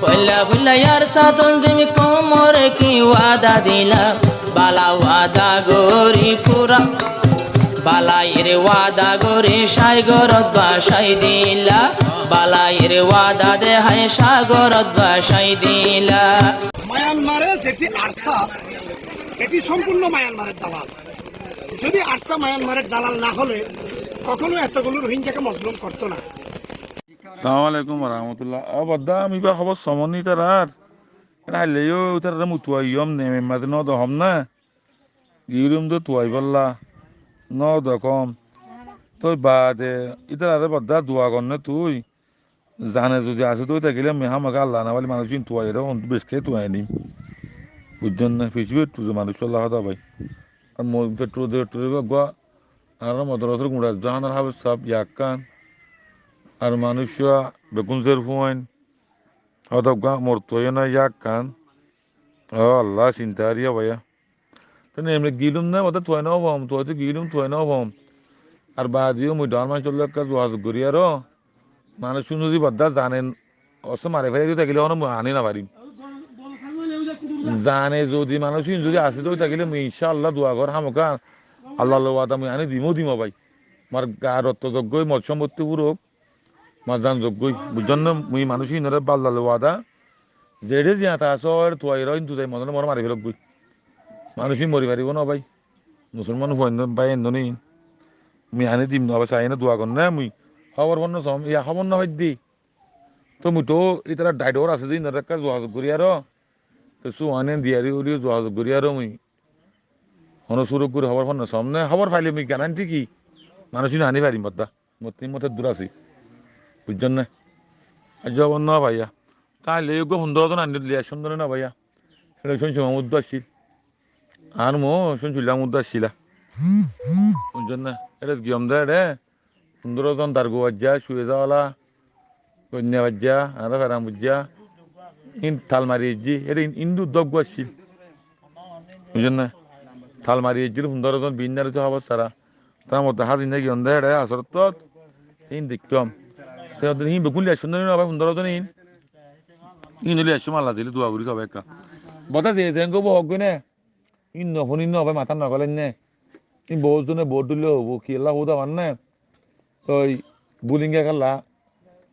পয়লা ফুলা ইয়ার সাতন তুমি কোমরে কি ওয়াদা দিলা বালা ওয়াদা গরি ফুরা বালাইয়ের ওয়াদা গরে সাগরত বাসাই দিলা বালাইয়ের ওয়াদা দেহায় সাগরত বাসাই দিলা। মায়ানমারে যেটি আরসা এটি সম্পূর্ণ মায়ানমারের দালাল। যদি আরসা মায়ানমারের দালাল না হলে কখনো এতগুলো রোহিঙ্গাকে মজলুম করতো না। সালাম আলাইকুম রহমতুল্লাহ। বদ্দা আমি বা খবর সমনি তার হাইলেও তার মুতুয়াইম নেমে মাঝে ন দহম না গিরুম তো তুয়াই বললা ন দকম তুই বাদে ইতার আরে বদ্দা দোয়া করনে তুই জানে যদি আসে তুই থাকিলে মেহা মাগা আল্লাহ না বলে মানুষ তুয়াই রে বেশ খেয়ে তুয়াই নি বুঝছেন না ফেসবুক তুই মানুষ আল্লাহ দা ভাই আর পেট্রোল গোয়া আর মদরসর গুঁড়া জাহানার হাবে সব ইয়াকান আর মানুষ বেগুনজের ফুয়াইন হয়তো মরতোয় না ইয়াক কান আল্লাহ চিন্তা হারিয়া ভাইয়া তো এমনি গিলুম না ওটা তুই নাও ভাম তুই তো গিলুম তুই নাও ভাম আর বাদিও মুই ডান মান চললে একটা যোগাযোগ করি আর মানুষ যদি বদ্দা জানেন অস মারে ফেলে থাকিলে অন আনি না পারিম জানে যদি মানুষ যদি আসে তো থাকিলে মুই ইনশাআল্লাহ দোয়া কর হামকা আল্লাহ ওয়াদা মুই আনি দিমো ভাই আমার গা রক্তযোগ্যই মৎ সম্পত্তি পুরো মাজান যোগ্যই বুঝছেন না মুই মানুষই নরে বাল্লাল ওয়াদা যেড়ে যে আতা আসর তুয়াই রইন তুই মদন মর মারি ফেলক মানুষই মরি পারিব না ভাই মুসলমান ভাই এন্দনি মুই আনি দিম না চাই না দোয়া কর না মুই খবর বন্য সম ইয়া খবর না হয় দি তো মুই তো ইতারা ডাইডর আছে দিন একটা যোগাযোগ করি আর তো সুহানে দিয়ারি উড়িও যোগাযোগ করি আর মুই হন সুরু করে খবর বন্য সামনে খবর পাইলে মুই গ্যারান্টি কি মানুষই আনি পারিম বদ্দা মতে দূর আছি বুঝছেন না আজ যাবার না ভাইয়া তাহলে যোগ্য সুন্দর তো আনি দিলে সুন্দর না ভাইয়া সেটা শুনছি মামুদ্দ আসছিল আর মো শুনছিলাম মুদ্দ আসছিলা বুঝছেন না এটা গিয়ম দে রে সুন্দরতন তার গোয়াজ্জা শুয়ে যাওয়ালা কন্যা বাজ্জা আর ফেরাম বুঝা ইন থাল মারি এসছি এটা ইন্দু দগ্গ আসছিল বুঝছেন না থাল মারি এসছিল সুন্দরতন বিন্যার তো হবার তারা তার মতো হাত ইন্দা গিয়ম দে রে আসরত ইন দেখতাম হি বেগুলি সুন্দর না সুন্দর তো নিন ইনলি আসো মাল্লা দিলে দোয়া করি সবাই একা বতা দিয়ে দেন গো হক না ইন নফুন ইন হবে মাথা নকলেন নে ইন বহুত জনে ভোট দিলে হবো কি আল্লাহ হতো আমার না তো বুলিঙ্গা কাল্লা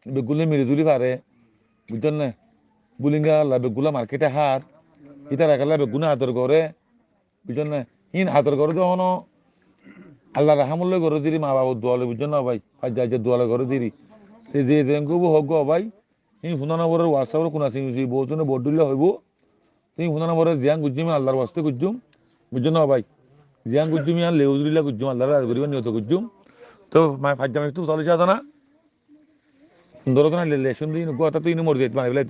বেগুলে মিলি তুলি পারে বুঝছেন না বুলিঙ্গা কাল্লা বেগুলা মার্কেটে হার ইতার একাল্লা বেগুনে হাতর করে বুঝছেন না ইন হাতর করে যখন আল্লাহ রাহামুল্লাহ করে দিরি মা বাবু দোয়ালে বুঝছেন না ভাই আজ যা দোয়ালে করে দিরি যে দেঙ্কব হক ভাই তুমি শুনা নম্বরের হোয়াটসঅ্যাপের কোন আছে বহুত জনে ভোট দিলে হইব তুমি শুনা নম্বরের জিয়ান গুজুমি আল্লাহর বাস্তে গুজুম বুঝছো না ভাই জিয়ান গুজুমি আর লেউ দিলা গুজুম আল্লাহর রাজ করিবা নিয়ত গুজুম তো মাই ফাজ্জাম একটু চলে যা না সুন্দর তো না লেশন দিই কথা তুই মর যেতে মানে বেলাই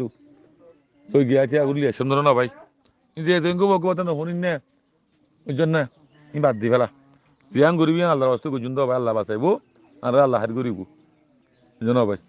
তুই গিয়াছে আগুন লেশন ধরো না ভাই যে দেঙ্কব হক কথা শুনিন না বুঝছেন না তুমি বাদ দি ফেলা জিয়ান করিবি আল্লাহর বাস্তে গুজুম তো ভাই আল্লাহ বাঁচাইবো আর আল্লাহ হার করিব বুঝছো না ভাই।